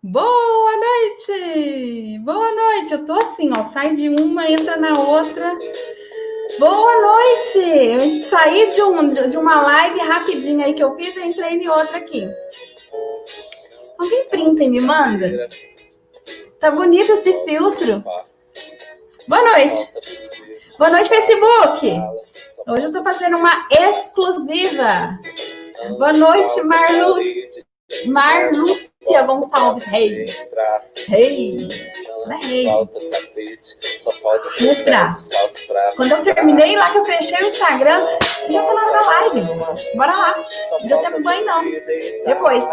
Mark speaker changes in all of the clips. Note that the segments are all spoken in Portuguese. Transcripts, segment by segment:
Speaker 1: Boa noite! Boa noite! Eu tô assim, ó, sai de uma, entra na outra. Boa noite! Eu saí de uma live rapidinho aí que eu fiz e entrei em outra aqui. Alguém printa e me manda? Tá bonito esse filtro. Boa noite! Boa noite, Facebook! Hoje eu tô fazendo uma exclusiva. Boa noite, Marlúcia Gonçalves Rei. Rei. Rei. Mostrar. Quando eu terminei lá, que eu fechei o Instagram, já tá na hora da live. Bora lá. Não deu tempo banho, não. Depois.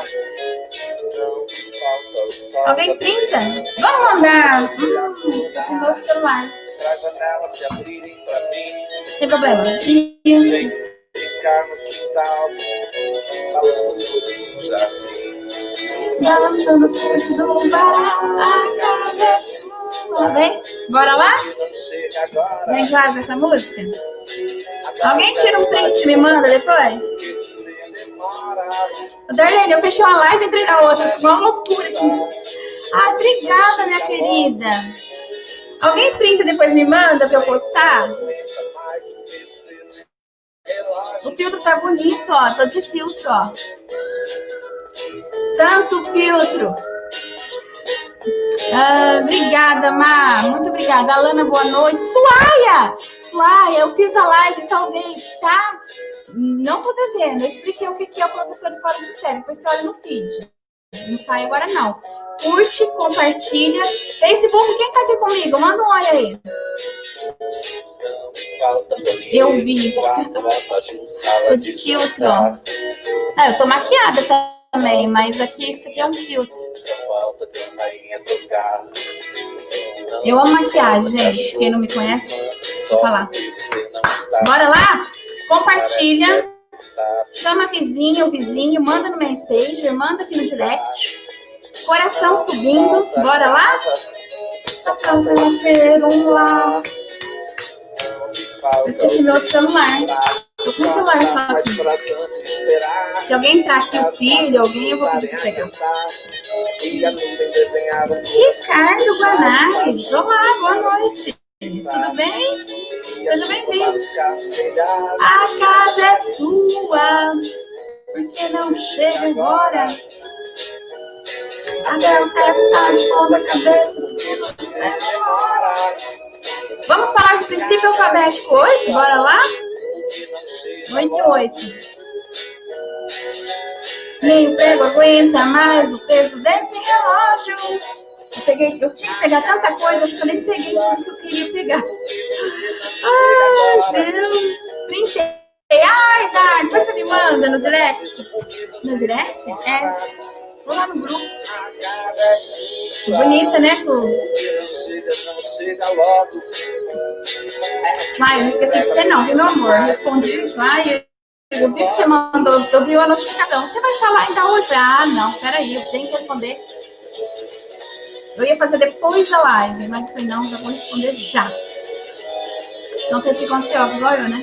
Speaker 1: Alguém pinta? Vamos mandar. No celular. Sem problema.
Speaker 2: Ficar no quintal, falando as flores do jardim.
Speaker 1: Balançando as flores do varal, a casa é sua. Vem? Bora lá? Vem claro essa música? Alguém tira um print e me manda depois? Darlene, eu fechei uma live e entrei na outra. Uma loucura aqui. Ah, obrigada, minha querida. Alguém printa e depois me manda pra eu postar? O filtro tá bonito, ó. Tô de filtro, ó. Santo filtro. Obrigada, Mar. Muito obrigada. Alana, boa noite. Suaia, eu fiz a live, salvei, tá? Não tô devendo. Eu expliquei o que é o professor de fora de série. Depois você olha no feed. Não sai agora, não. Curte, compartilha. Facebook, quem tá aqui comigo? Manda um oi aí. Eu vi. Tô de filtro. Eu tô maquiada também, mas aqui isso aqui é um filtro. Eu amo maquiagem, gente. Quem não me conhece, vou falar. Bora lá? Compartilha. Chama o vizinho, manda no Messenger, manda aqui no direct. Coração subindo. Bora lá? Só falta nascer um lá. Eu esqueci meu celular. Tô com o celular só aqui. Se alguém entrar aqui, o filho, alguém, eu vou pedir pra pegar. Ricardo Guanais. Olá, boa noite. Tudo bem? Seja bem-vindo. A casa é sua. Por que não chega agora? A garota tá de ponta cabeça. Vamos falar de princípio alfabético hoje? Bora lá? 8. Nem o pego aguenta mais o peso desse relógio. Eu tinha que pegar tanta coisa que eu nem peguei tudo que eu queria pegar. Ai, Deus. Printei. Ai, Dani, depois você me manda no direct. No direct? É. Vou lá no grupo. Bonita, né, Clu? Ai, eu não esqueci de você não, viu, meu amor? Respondi isso. Ai, eu vi que você mandou, eu vi a notificação. Você vai falar ainda hoje? Ah, não, peraí, eu tenho que responder. Eu ia fazer depois da live, mas falei, não, já vou responder já. Não sei se aconteceu, igual eu, né?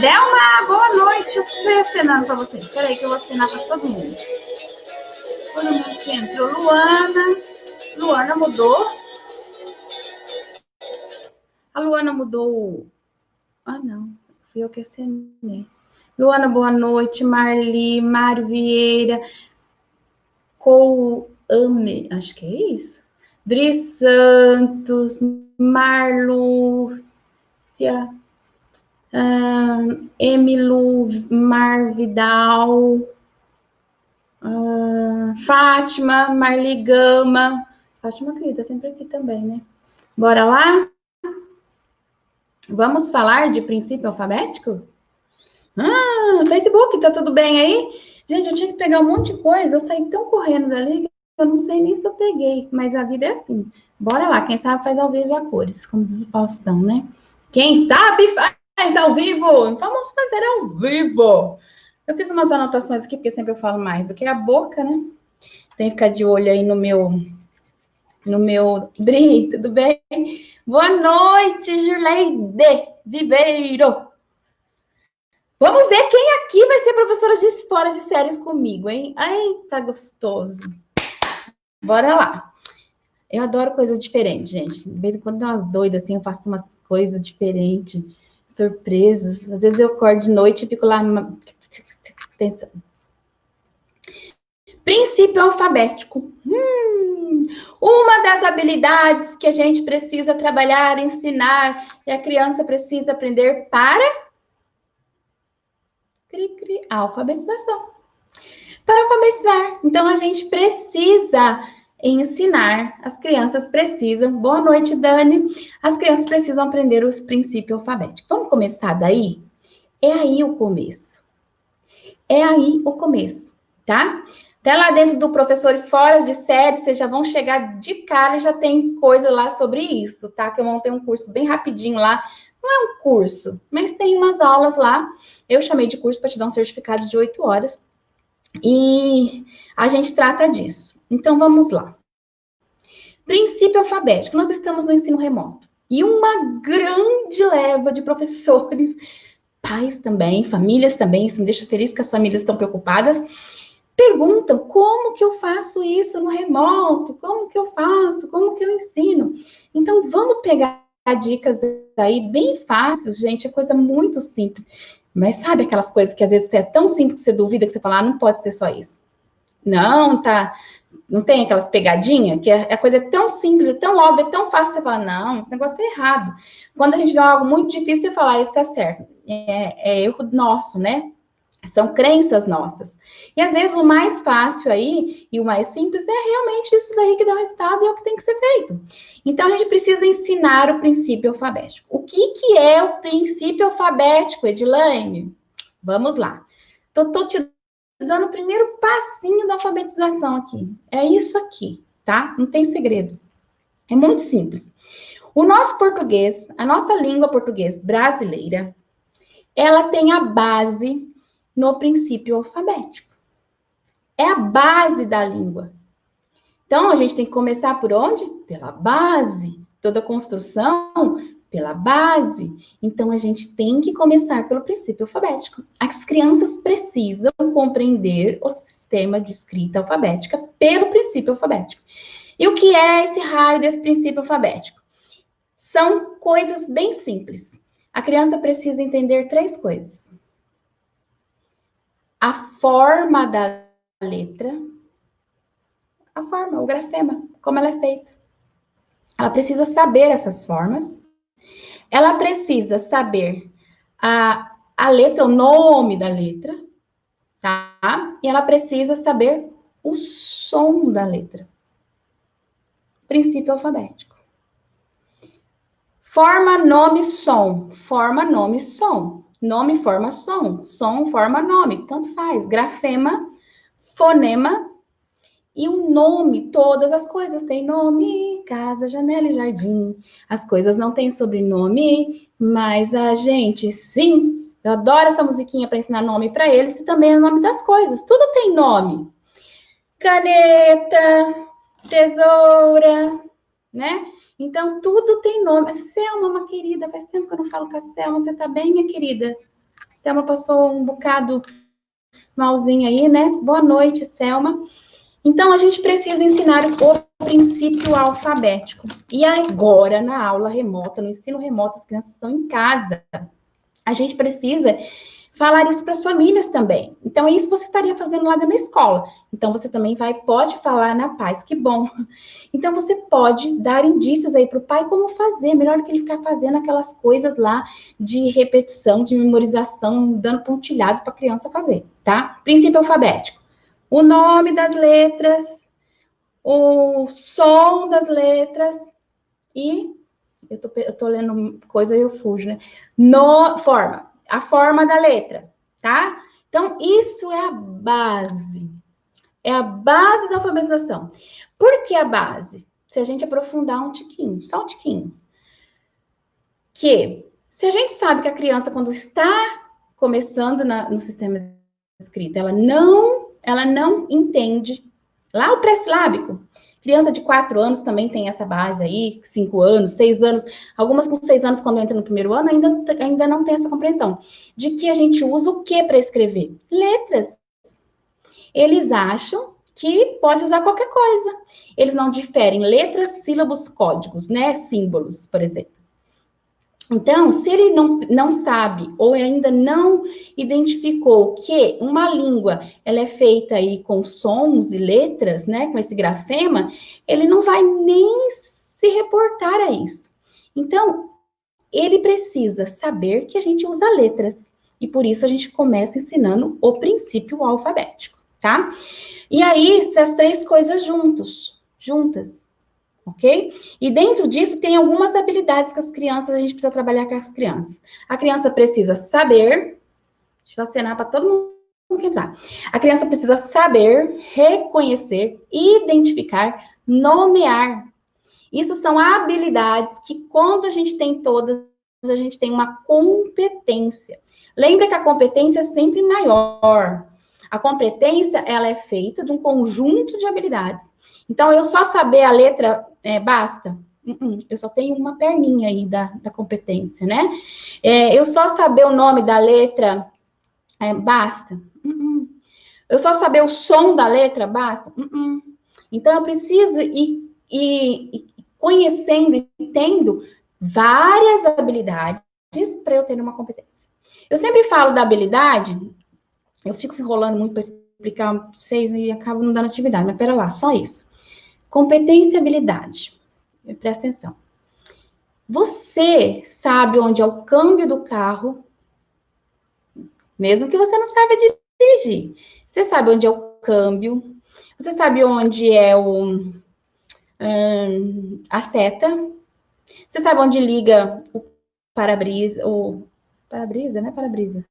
Speaker 1: Delma, boa noite. Eu estou acenando para você. Peraí que eu vou acenar para todo mundo. Todo mundo que entrou. Luana mudou. A Luana mudou. Ah, não. Fui eu que acenei. Luana, boa noite. Marli, Mário Vieira. Couame. Acho que é isso. Dri Santos. Marlúcia. Emilu Marvidal, Fátima, Marli Gama. Fátima querida, sempre aqui também, né? Bora lá? Vamos falar de princípio alfabético? Facebook, tá tudo bem aí? Gente, eu tinha que pegar um monte de coisa, eu saí tão correndo dali que eu não sei nem se eu peguei, mas a vida é assim. Bora lá, quem sabe faz ao vivo e a cores, como diz o Faustão, né? Quem sabe faz ao vivo! Vamos fazer ao vivo! Eu fiz umas anotações aqui, porque sempre eu falo mais do que a boca, né? Tem que ficar de olho aí no meu... Dri, tudo bem? Boa noite, Juleide Viveiro! Vamos ver quem aqui vai ser professora de fora de séries comigo, hein? Ai, tá gostoso. Bora lá. Eu adoro coisas diferentes, gente. De vez em quando tem umas doidas, assim, eu faço umas coisas diferentes, surpresas. Às vezes eu acordo de noite e fico lá pensando. Princípio alfabético. Uma das habilidades que a gente precisa trabalhar, ensinar, e a criança precisa aprender para a alfabetização. Para alfabetizar. Então, a gente precisa ensinar, as crianças precisam. Boa noite, Dani. As crianças precisam aprender os princípios alfabéticos. Vamos começar daí? É aí o começo. É aí o começo, tá? Até lá dentro do professor fora de série, vocês já vão chegar de cara e já tem coisa lá sobre isso, tá? Que eu montei um curso bem rapidinho lá. Não é um curso, mas tem umas aulas lá. Eu chamei de curso para te dar um certificado de 8 horas. E a gente trata disso. Então, vamos lá. Princípio alfabético. Nós estamos no ensino remoto. E uma grande leva de professores, pais também, famílias também, isso me deixa feliz que as famílias estão preocupadas, perguntam como que eu faço isso no remoto, como que eu faço, como que eu ensino. Então, vamos pegar dicas aí bem fáceis, gente, é coisa muito simples. Mas sabe aquelas coisas que às vezes é tão simples que você duvida, que você fala, não pode ser só isso. Não, tá. Não tem aquelas pegadinhas, que a coisa é tão simples, é tão óbvia, é tão fácil, você fala, não, esse negócio tá errado. Quando a gente vê algo muito difícil, você fala, isso tá certo. É erro nosso, né? São crenças nossas. E às vezes o mais fácil aí e o mais simples é realmente isso daí que dá o resultado e é o que tem que ser feito. Então a gente precisa ensinar o princípio alfabético. O que é o princípio alfabético, Edilane? Vamos lá. Tô te dando o primeiro passinho da alfabetização aqui. É isso aqui, tá? Não tem segredo. É muito simples. O nosso português, a nossa língua portuguesa brasileira, ela tem a base no princípio alfabético. É a base da língua. Então, a gente tem que começar por onde? Pela base. Toda construção pela base. Então, a gente tem que começar pelo princípio alfabético. As crianças precisam compreender o sistema de escrita alfabética pelo princípio alfabético. E o que é esse raio desse princípio alfabético? São coisas bem simples. A criança precisa entender 3 coisas. A forma da letra, a forma, o grafema, como ela é feita. Ela precisa saber essas formas. Ela precisa saber a letra, o nome da letra, tá? E ela precisa saber o som da letra. Princípio alfabético. Forma, nome, som. Forma, nome, som. Nome forma som. Som forma nome. Tanto faz. Grafema, fonema e o nome. Todas as coisas têm nome. Casa, janela e jardim. As coisas não têm sobrenome, mas a gente sim. Eu adoro essa musiquinha para ensinar nome para eles e também o nome das coisas. Tudo tem nome. Caneta, tesoura, né? Então, tudo tem nome. Selma, uma querida, faz tempo que eu não falo com a Selma. Você tá bem, minha querida? Selma passou um bocado malzinho aí, né? Boa noite, Selma. Então, a gente precisa ensinar o princípio alfabético. E agora, na aula remota, no ensino remoto, as crianças estão em casa. A gente precisa falar isso para as famílias também. Então, isso você estaria fazendo lá na escola. Então, você também pode falar na paz, que bom. Então, você pode dar indícios aí para o pai como fazer, melhor do que ele ficar fazendo aquelas coisas lá de repetição, de memorização, dando pontilhado para a criança fazer, tá? Princípio alfabético. O nome das letras, o som das letras e... Eu tô lendo coisa e eu fujo, né? Forma. A forma da letra, tá? Então, isso é a base. É a base da alfabetização. Por que a base? Se a gente aprofundar um tiquinho, só um tiquinho. Que, se a gente sabe que a criança, quando está começando no sistema de escrita, ela não entende. Lá o pré-silábico, Criança de 4 anos também tem essa base aí, 5 anos, 6 anos. Algumas com 6 anos, quando entra no primeiro ano, ainda não tem essa compreensão. De que a gente usa o que para escrever? Letras. Eles acham que pode usar qualquer coisa. Eles não diferem letras, sílabos, códigos, né? Símbolos, por exemplo. Então, se ele não sabe ou ainda não identificou que uma língua ela é feita aí com sons e letras, né, com esse grafema, ele não vai nem se reportar a isso. Então, ele precisa saber que a gente usa letras. E por isso a gente começa ensinando o princípio alfabético, tá? E aí, essas 3 coisas juntas. Ok? E dentro disso tem algumas habilidades que a gente precisa trabalhar com as crianças. A criança precisa saber, deixa eu acenar para todo mundo que entrar. A criança precisa saber, reconhecer, identificar, nomear. Isso são habilidades que quando a gente tem todas, a gente tem uma competência. Lembra que a competência é sempre maior. A competência, ela é feita de um conjunto de habilidades. Então, eu só saber a letra basta? Eu só tenho uma perninha aí da competência, né? Eu só saber o nome da letra basta? Eu só saber o som da letra basta? Então, eu preciso ir conhecendo e tendo várias habilidades para eu ter uma competência. Eu sempre falo da habilidade, eu fico enrolando muito para explicar para vocês e acabo não dando atividade, mas pera lá, só isso. Competência e habilidade. Presta atenção. Você sabe onde é o câmbio do carro, mesmo que você não saiba dirigir. Você sabe onde é o câmbio, você sabe onde é a seta, você sabe onde liga o para-brisa, né? Para-brisa.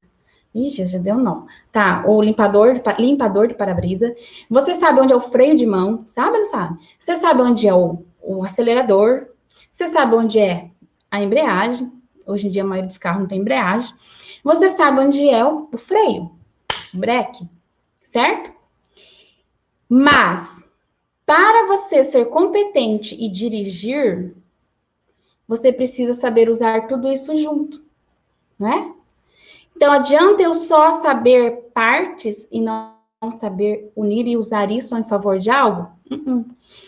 Speaker 1: Ixi, já deu um nó. Tá, o limpador de para-brisa. Você sabe onde é o freio de mão? Sabe ou não sabe? Você sabe onde é o acelerador? Você sabe onde é a embreagem? Hoje em dia, a maioria dos carros não tem embreagem. Você sabe onde é o freio? O breque, certo? Mas, para você ser competente e dirigir, você precisa saber usar tudo isso junto, não é? Então, adianta eu só saber partes e não saber unir e usar isso em favor de algo?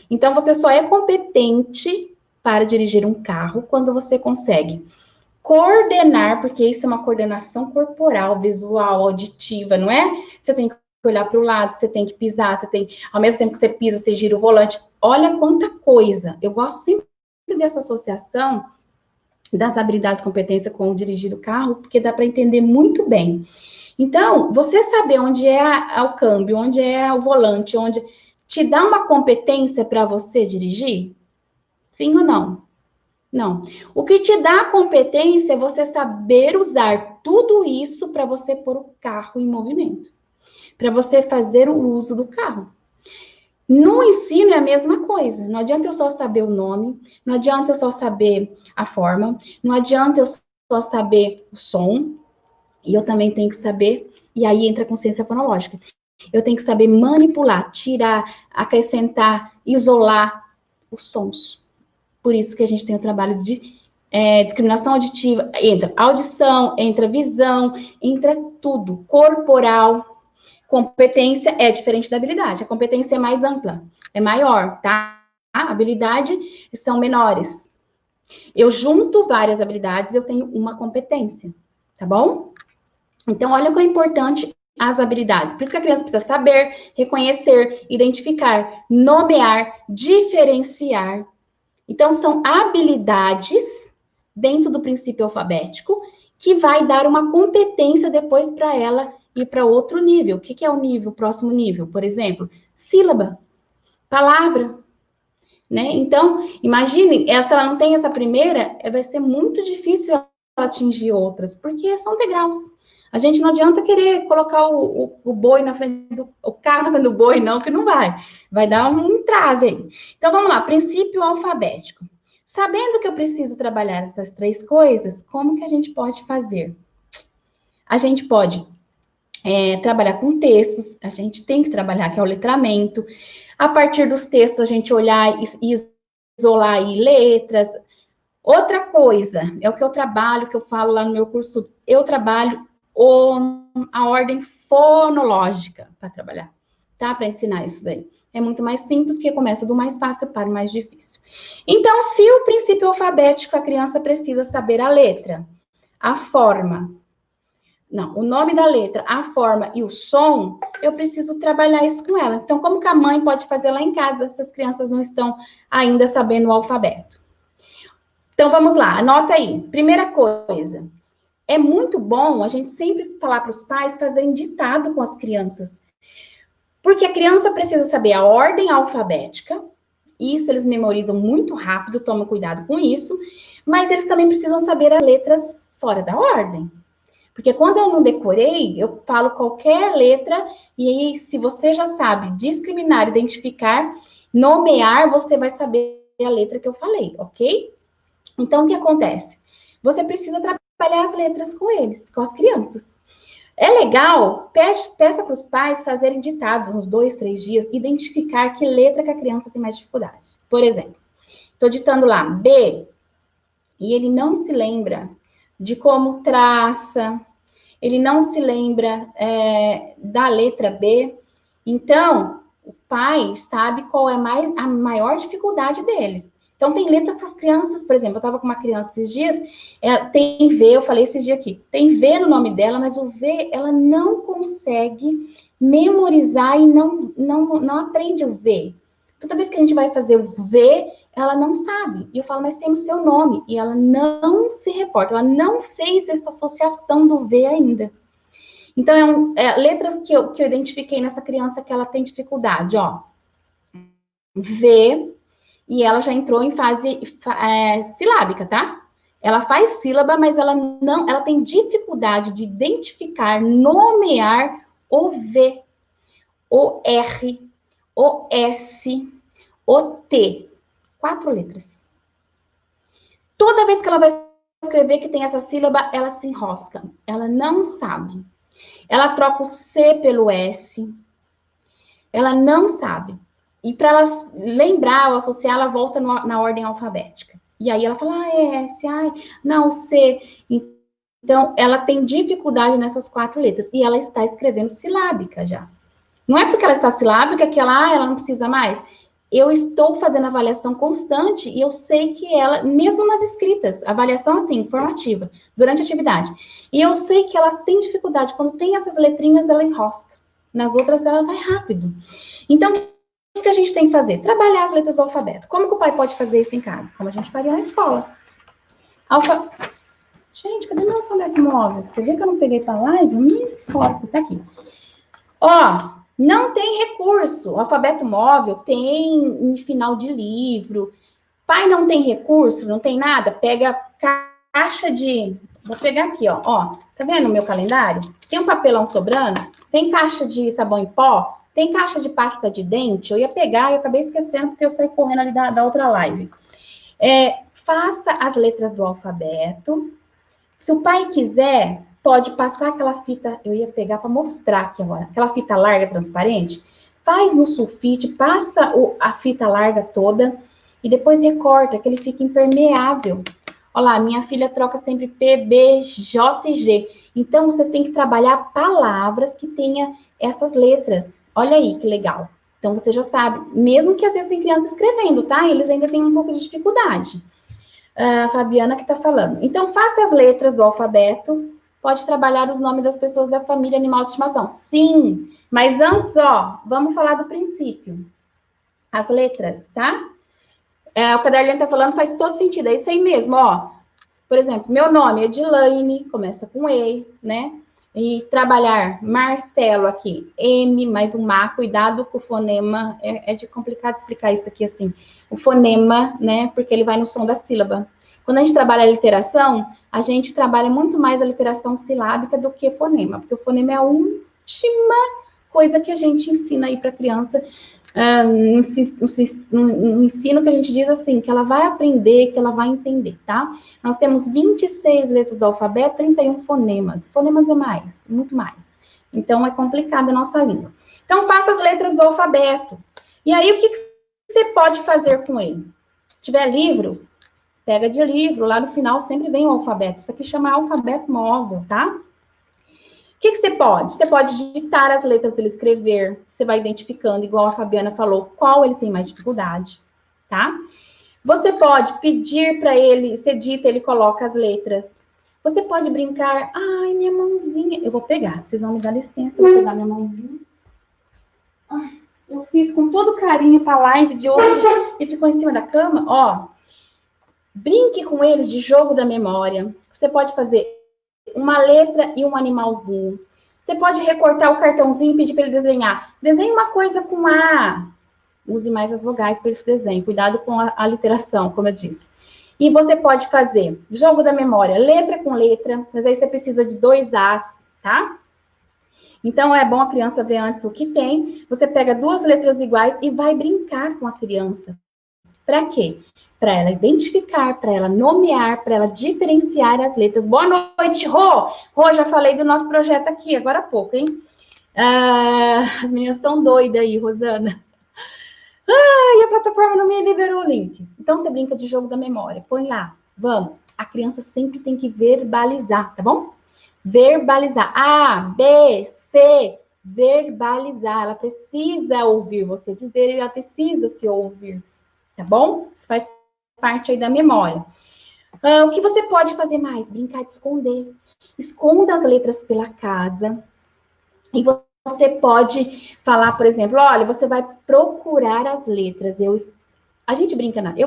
Speaker 1: Então, você só é competente para dirigir um carro quando você consegue coordenar, porque isso é uma coordenação corporal, visual, auditiva, não é? Você tem que olhar para o lado, você tem que pisar, ao mesmo tempo que você pisa, você gira o volante. Olha quanta coisa. Eu gosto sempre dessa associação das habilidades e competência com o dirigir o carro, porque dá para entender muito bem. Então, você saber onde é o câmbio, onde é o volante, onde te dá uma competência para você dirigir? Sim ou não? Não. O que te dá competência é você saber usar tudo isso para você pôr o carro em movimento, para você fazer o uso do carro. No ensino é a mesma coisa. Não adianta eu só saber o nome, não adianta eu só saber a forma, não adianta eu só saber o som, e eu também tenho que saber, e aí entra a consciência fonológica. Eu tenho que saber manipular, tirar, acrescentar, isolar os sons. Por isso que a gente tem o trabalho de discriminação auditiva, entra audição, entra visão, entra tudo, corporal. Competência é diferente da habilidade. A competência é mais ampla, é maior, tá? A habilidade são menores. Eu junto várias habilidades, eu tenho uma competência, tá bom? Então, olha como é importante as habilidades. Por isso que a criança precisa saber, reconhecer, identificar, nomear, diferenciar. Então, são habilidades dentro do princípio alfabético que vai dar uma competência depois para ela ir para outro nível. O que é o próximo nível? Por exemplo, sílaba, palavra, né? Então, imagine, se ela não tem essa primeira, vai ser muito difícil ela atingir outras, porque são degraus. A gente não adianta querer colocar o boi na frente o carro na frente do boi, não, que não vai. Vai dar um entrave aí. Então, vamos lá, princípio alfabético. Sabendo que eu preciso trabalhar essas 3 coisas, como que a gente pode fazer? A gente pode trabalhar com textos, a gente tem que trabalhar, que é o letramento. A partir dos textos, a gente olhar e isolar aí letras. Outra coisa, é o que eu trabalho, que eu falo lá no meu curso, eu trabalho a ordem fonológica para trabalhar, tá? Para ensinar isso daí. É muito mais simples, porque começa do mais fácil para o mais difícil. Então, se o princípio alfabético, a criança precisa saber a letra, a forma, não, o nome da letra, a forma e o som, eu preciso trabalhar isso com ela. Então, como que a mãe pode fazer lá em casa, se as crianças não estão ainda sabendo o alfabeto? Então, vamos lá, anota aí. Primeira coisa, é muito bom a gente sempre falar para os pais fazerem ditado com as crianças. Porque a criança precisa saber a ordem alfabética, isso eles memorizam muito rápido, toma cuidado com isso, mas eles também precisam saber as letras fora da ordem. Porque quando eu não decorei, eu falo qualquer letra, e aí, se você já sabe discriminar, identificar, nomear, você vai saber a letra que eu falei, ok? Então, o que acontece? Você precisa trabalhar as letras com eles, com as crianças. É legal, peça para os pais fazerem ditados uns 2, 3 dias, identificar que letra que a criança tem mais dificuldade. Por exemplo, estou ditando lá B, e ele não se lembra de como traça, ele não se lembra da letra B. Então, o pai sabe qual é a maior dificuldade deles. Então, tem letras que as crianças, por exemplo, eu estava com uma criança esses dias, tem V, eu falei esses dias aqui, tem V no nome dela, mas o V, ela não consegue memorizar e não aprende o V. Toda vez que a gente vai fazer o V, ela não sabe. E eu falo, mas tem o seu nome. E ela não se reporta, ela não fez essa associação do V ainda. Então, letras que eu identifiquei nessa criança que ela tem dificuldade, ó. V, e ela já entrou em fase silábica, tá? Ela faz sílaba, mas ela tem dificuldade de identificar, nomear o V, o R, o S, o T. 4 letras. Toda vez que ela vai escrever que tem essa sílaba, ela se enrosca. Ela não sabe. Ela troca o C pelo S. Ela não sabe. E para ela lembrar ou associar, ela volta na ordem alfabética. E aí ela fala, é S, não, C. Então, ela tem dificuldade nessas 4 letras. E ela está escrevendo silábica já. Não é porque ela está silábica que ela não precisa mais. Eu estou fazendo avaliação constante e eu sei que ela, mesmo nas escritas, avaliação assim, informativa, durante a atividade, e eu sei que ela tem dificuldade, quando tem essas letrinhas, ela enrosca. Nas outras, ela vai rápido. Então, o que a gente tem que fazer? Trabalhar as letras do alfabeto. Como que o pai pode fazer isso em casa? Como a gente faria na escola. Gente, cadê meu alfabeto móvel? Você vê que eu não peguei para live? Tá aqui. Ó, não tem recurso. O alfabeto móvel tem em final de livro. Pai não tem recurso, não tem nada, pega caixa de... Vou pegar aqui, ó. Tá vendo o meu calendário? Tem um papelão sobrando, tem caixa de sabão em pó, tem caixa de pasta de dente. Eu ia pegar e eu acabei esquecendo porque eu saí correndo ali da outra live. Faça as letras do alfabeto. Se o pai quiser... pode passar aquela fita, eu ia pegar para mostrar aqui agora, aquela fita larga transparente, faz no sulfite, passa a fita larga toda e depois recorta, que ele fica impermeável. Olha lá, minha filha troca sempre P, B, J e G. Então, você tem que trabalhar palavras que tenha essas letras. Olha aí, que legal. Então, você já sabe, mesmo que às vezes tem criança escrevendo, tá? Eles ainda têm um pouco de dificuldade. A Fabiana que tá falando. Então, faça as letras do alfabeto. Pode trabalhar os nomes das pessoas da família animal de estimação. Sim, mas antes, vamos falar do princípio. As letras, tá? O que a Darlene tá falando faz todo sentido. É isso aí mesmo, ó. Por exemplo, meu nome é Edilaine, começa com E, né? E trabalhar Marcelo aqui, M mais um A, cuidado com o fonema. É de complicado explicar isso aqui assim. O fonema, né? Porque ele vai no som da sílaba. Quando a gente trabalha a literação, a gente trabalha muito mais a literação silábica do que fonema, porque o fonema é a última coisa que a gente ensina aí para a criança, no ensino que a gente diz assim, que ela vai aprender, que ela vai entender, tá? Nós temos 26 letras do alfabeto, 31 fonemas. Fonemas é mais, muito mais. Então, é complicada a nossa língua. Então, faça as letras do alfabeto. E aí, o que você pode fazer com ele? Se tiver livro, pega de livro, lá no final sempre vem o alfabeto. Isso aqui chama alfabeto móvel, tá? O que você pode? Você pode digitar as letras, ele escrever. Você vai identificando, igual a Fabiana falou, qual ele tem mais dificuldade, tá? Você pode pedir para ele, você dita, ele coloca as letras. Você pode brincar, ai, minha mãozinha. Eu vou pegar, vocês vão me dar licença, eu vou pegar minha mãozinha. Ai, eu fiz com todo carinho para a live de hoje e ficou em cima da cama, ó. Brinque com eles de jogo da memória. Você pode fazer uma letra e um animalzinho. Você pode recortar o cartãozinho e pedir para ele desenhar. Desenhe uma coisa com A. Use mais as vogais para esse desenho. Cuidado com a literação, como eu disse. E você pode fazer jogo da memória, letra com letra, mas aí você precisa de 2 As, tá? Então, é bom a criança ver antes o que tem. Você pega 2 letras iguais e vai brincar com a criança. Para quê? Para ela identificar, para ela nomear, para ela diferenciar as letras. Boa noite, Rô! Rô, já falei do nosso projeto aqui, agora há pouco, hein? As meninas estão doidas aí, Rosana. E a plataforma não me liberou o link. Então, você brinca de jogo da memória. Põe lá, vamos. A criança sempre tem que verbalizar, tá bom? Verbalizar. A, B, C, verbalizar. Ela precisa ouvir você dizer, ela precisa se ouvir. Tá bom? Isso faz parte aí da memória. O que você pode fazer mais? Brincar de esconder. Esconda as letras pela casa. E você pode falar, por exemplo, olha, você vai procurar as letras. Eu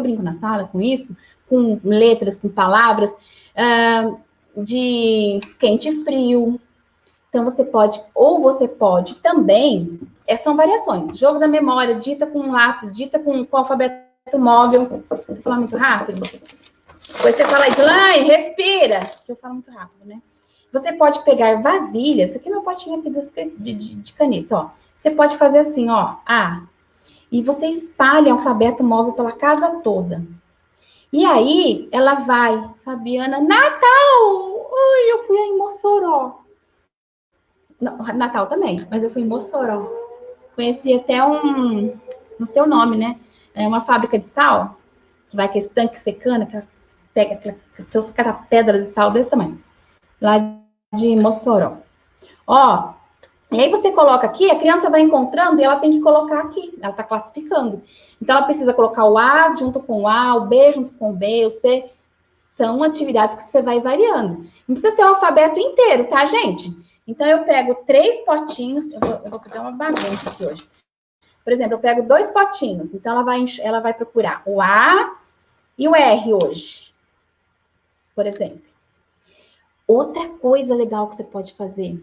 Speaker 1: brinco na sala com isso, com letras, com palavras, de quente e frio. Então, você pode também, são variações. Jogo da memória, dita com lápis, dita com alfabeto móvel. Vou falar muito rápido. Depois você fala aí, Lai, respira. Eu falo muito rápido, né? Você pode pegar vasilhas. Esse aqui é meu potinho aqui de caneta, ó. Você pode fazer assim, ó. E você espalha o alfabeto móvel pela casa toda. E aí, ela vai, Fabiana, Natal! Ai, eu fui em Mossoró. Não, Natal também, mas eu fui em Mossoró. Conheci até não sei o nome, né? É uma fábrica de sal, que vai com esse tanque secando, que pega aquela pedra de sal desse tamanho. Lá de Mossoró. Ó, e aí você coloca aqui, a criança vai encontrando e ela tem que colocar aqui. Ela tá classificando. Então, ela precisa colocar o A junto com o A, o B junto com o B, o C. São atividades que você vai variando. Não precisa ser o alfabeto inteiro, tá, gente? Então, eu pego 3 potinhos. Eu vou fazer uma bagunça aqui hoje. Por exemplo, eu pego 2 potinhos. Então, ela vai procurar o A e o R hoje. Por exemplo. Outra coisa legal que você pode fazer.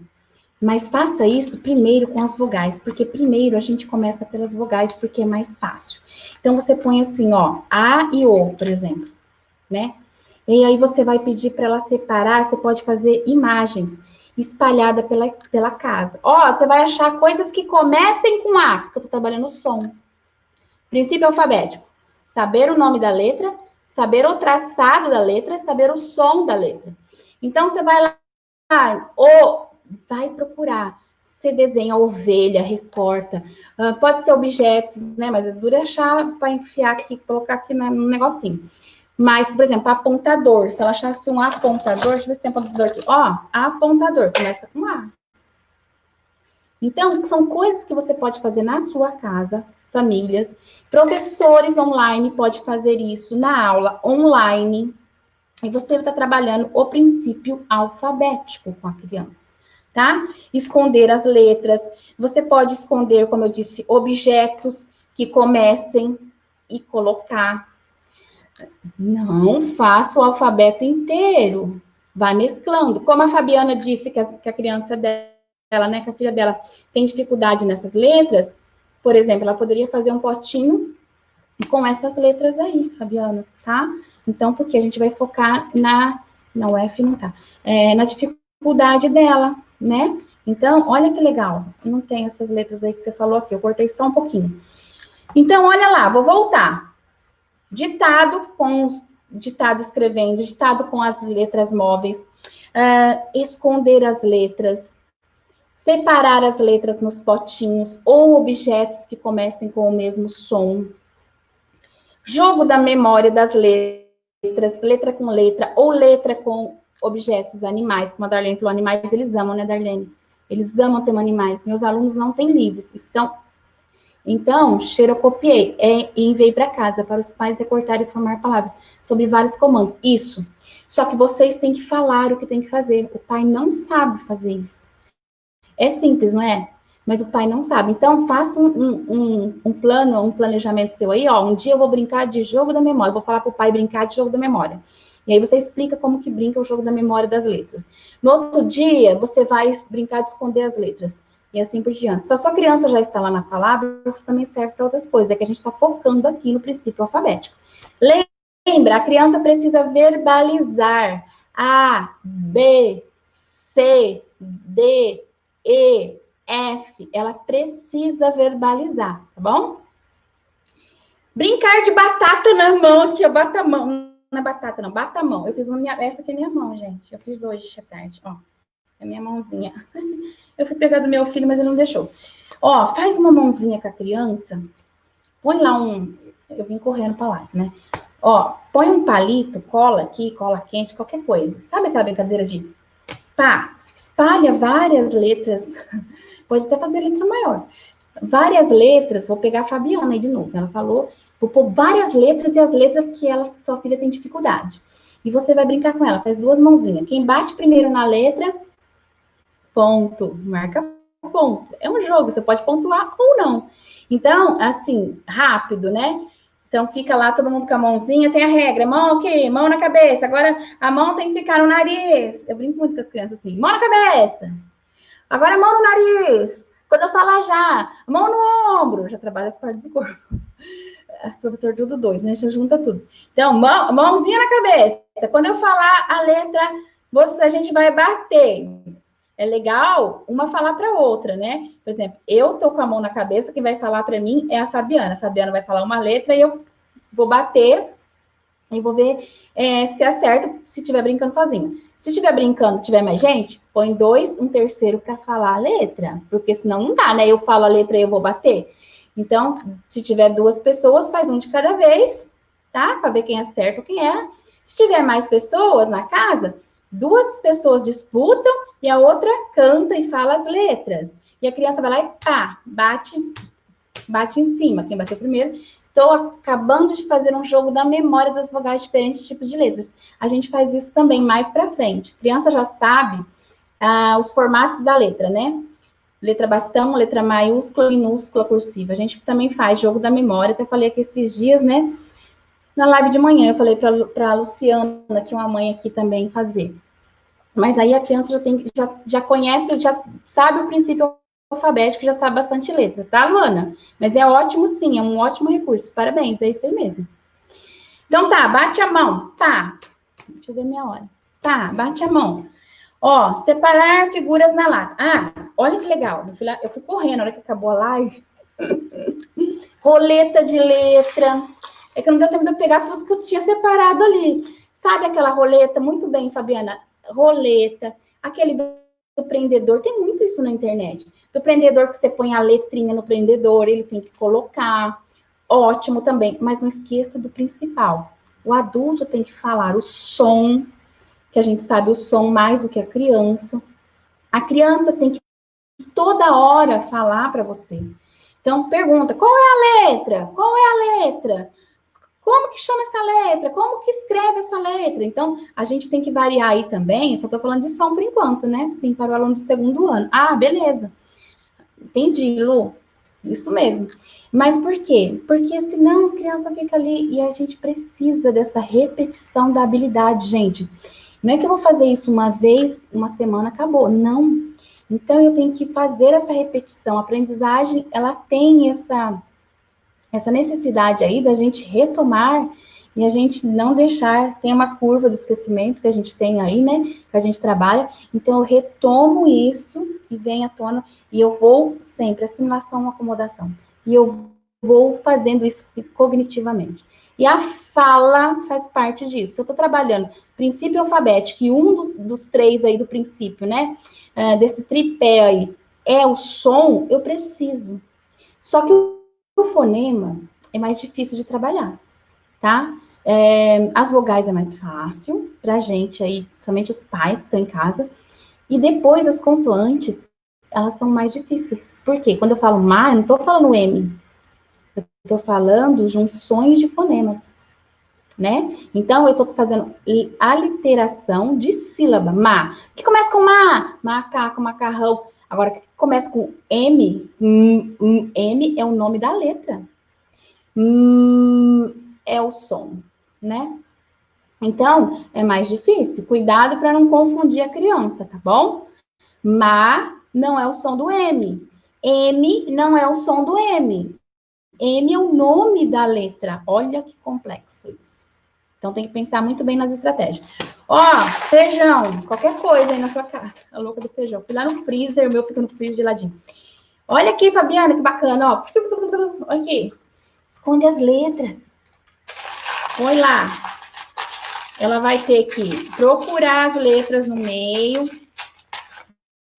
Speaker 1: Mas faça isso primeiro com as vogais. Porque primeiro a gente começa pelas vogais, porque é mais fácil. Então, você põe assim, ó. A e O, por exemplo. Né? E aí, você vai pedir para ela separar. Você pode fazer imagens espalhada pela casa. Ó, você vai achar coisas que comecem com A, porque eu tô trabalhando o som. Princípio alfabético. Saber o nome da letra, saber o traçado da letra, saber o som da letra. Então, você vai lá, vai procurar. Você desenha ovelha, recorta. Pode ser objetos, né? Mas é duro achar para enfiar aqui, colocar aqui no negocinho. Mas, por exemplo, apontador. Se ela achasse um apontador, deixa eu ver se tem apontador aqui. Ó, apontador, começa com A. Então, são coisas que você pode fazer na sua casa, famílias. Professores online pode fazer isso na aula online. E você está trabalhando o princípio alfabético com a criança, tá? Esconder as letras. Você pode esconder, como eu disse, objetos que comecem e colocar. Não faça o alfabeto inteiro. Vai mesclando. Como a Fabiana disse que a criança dela, né, que a filha dela tem dificuldade nessas letras, por exemplo, ela poderia fazer um potinho com essas letras aí, Fabiana, tá? Então, porque a gente vai focar na UF não tá, na dificuldade dela, né? Então, olha que legal. Não tem essas letras aí que você falou aqui, eu cortei só um pouquinho. Então, olha lá, vou voltar. Ditado escrevendo, ditado com as letras móveis, esconder as letras, Separar as letras nos potinhos ou objetos que comecem com o mesmo som. Jogo da memória das letras, letra com letra, ou letra com objetos, animais. Como a Darlene falou, animais eles amam, né, Darlene? Eles amam ter animais. Meus alunos não têm livros. Então, xerocopiei e enviei para casa, para os pais recortarem e formar palavras sobre vários comandos. Isso. Só que vocês têm que falar o que tem que fazer. O pai não sabe fazer isso. É simples, não é? Mas o pai não sabe. Então, faça um plano, um planejamento seu aí, ó. Um dia eu vou brincar de jogo da memória. Vou falar para o pai brincar de jogo da memória. E aí você explica como que brinca o jogo da memória das letras. No outro dia, você vai brincar de esconder as letras. E assim por diante. Se a sua criança já está lá na palavra, isso também serve para outras coisas. É que a gente está focando aqui no princípio alfabético. Lembra, a criança precisa verbalizar. A, B, C, D, E, F. Ela precisa verbalizar, tá bom? Brincar de batata na mão aqui, ó. Bata a mão. Não é batata, não. Bata a mão. Eu fiz essa aqui é minha mão, gente. Eu fiz hoje à tarde, ó. É minha mãozinha. Eu fui pegar do meu filho, mas ele não deixou. Ó, faz uma mãozinha com a criança. Põe lá eu vim correndo pra live, né? Ó, põe um palito, cola aqui, cola quente, qualquer coisa. Sabe aquela brincadeira de pá, espalha várias letras. Pode até fazer letra maior. Várias letras. Vou pegar a Fabiana aí de novo. Ela falou, vou pôr várias letras e as letras que sua filha tem dificuldade. E você vai brincar com ela. Faz duas mãozinhas. Quem bate primeiro na letra, ponto. Marca ponto. É um jogo, você pode pontuar ou não. Então, assim, rápido, né? Então, fica lá todo mundo com a mãozinha. Tem a regra, mão aqui, mão na cabeça. Agora, a mão tem que ficar no nariz. Eu brinco muito com as crianças assim. Mão na cabeça. Agora, mão no nariz. Quando eu falar já, mão no ombro. Já trabalha as partes do corpo. Professor tudo doido, né? Já junta tudo. Então, mãozinha na cabeça. Quando eu falar a letra, a gente vai bater. É legal uma falar para outra, né? Por exemplo, eu tô com a mão na cabeça, quem vai falar para mim é a Fabiana. A Fabiana vai falar uma letra e eu vou bater e vou ver se acerta, se estiver brincando sozinha. Se estiver brincando, tiver mais gente, põe um terceiro para falar a letra, porque senão não dá, né? Eu falo a letra e eu vou bater. Então, se tiver duas pessoas, faz um de cada vez, tá? Para ver quem acerta ou quem erra. Se tiver mais pessoas na casa, duas pessoas disputam e a outra canta e fala as letras. E a criança vai lá e pá, bate em cima. Quem bateu primeiro. Estou acabando de fazer um jogo da memória das vogais de diferentes tipos de letras. A gente faz isso também mais para frente. A criança já sabe os formatos da letra, né? Letra bastão, letra maiúscula, minúscula, cursiva. A gente também faz jogo da memória. Até falei aqui esses dias, né? Na live de manhã, eu falei para a Luciana, que é uma mãe aqui também, fazer. Mas aí a criança já conhece, já sabe o princípio alfabético, já sabe bastante letra, tá, Luana? Mas é ótimo, sim, é um ótimo recurso. Parabéns, é isso aí mesmo. Então tá, bate a mão. Tá. Deixa eu ver minha hora. Tá, bate a mão. Ó, separar figuras na lata. Ah, olha que legal. Eu fui correndo na hora que acabou a live. Roleta de letra. É que não deu tempo de eu pegar tudo que eu tinha separado ali. Sabe aquela roleta? Muito bem, Fabiana. Roleta. Aquele do prendedor. Tem muito isso na internet. Do prendedor que você põe a letrinha no prendedor. Ele tem que colocar. Ótimo também. Mas não esqueça do principal. O adulto tem que falar o som. Que a gente sabe o som mais do que a criança. A criança tem que toda hora falar para você. Então, pergunta, qual é a letra? Qual é a letra? Como que chama essa letra? Como que escreve essa letra? Então, a gente tem que variar aí também. Só estou falando de som por enquanto, né? Sim, para o aluno do segundo ano. Ah, beleza. Entendi, Lu. Isso mesmo. Mas por quê? Porque senão a criança fica ali e a gente precisa dessa repetição da habilidade, gente. Não é que eu vou fazer isso uma vez, uma semana, acabou. Não. Então, eu tenho que fazer essa repetição. A aprendizagem, ela tem essa necessidade aí da gente retomar e a gente não deixar, tem uma curva do esquecimento que a gente tem aí, né, que a gente trabalha, então eu retomo isso e vem à tona, e eu vou sempre, assimilação, acomodação, e eu vou fazendo isso cognitivamente. E a fala faz parte disso. Se eu estou trabalhando princípio alfabético, e um dos três aí do princípio, né, desse tripé aí, é o som, eu preciso. Só que o fonema é mais difícil de trabalhar, tá? As vogais é mais fácil pra gente aí, somente os pais que estão em casa. E depois as consoantes, elas são mais difíceis. Por quê? Quando eu falo ma, eu não tô falando M. Eu tô falando junções de fonemas, né? Então, eu tô fazendo aliteração de sílaba. Ma. O que começa com ma? Macaco, macarrão. Agora, o que começa com M? M é o nome da letra. É o som, né? Então, é mais difícil. Cuidado para não confundir a criança, tá bom? Ma não é o som do M. M não é o som do M. M é o nome da letra. Olha que complexo isso. Então, tem que pensar muito bem nas estratégias. Ó, feijão. Qualquer coisa aí na sua casa. A louca do feijão. Fui lá no freezer, o meu fica no freezer geladinho. Olha aqui, Fabiana, que bacana, ó. Olha aqui. Esconde as letras. Põe lá. Ela vai ter que procurar as letras no meio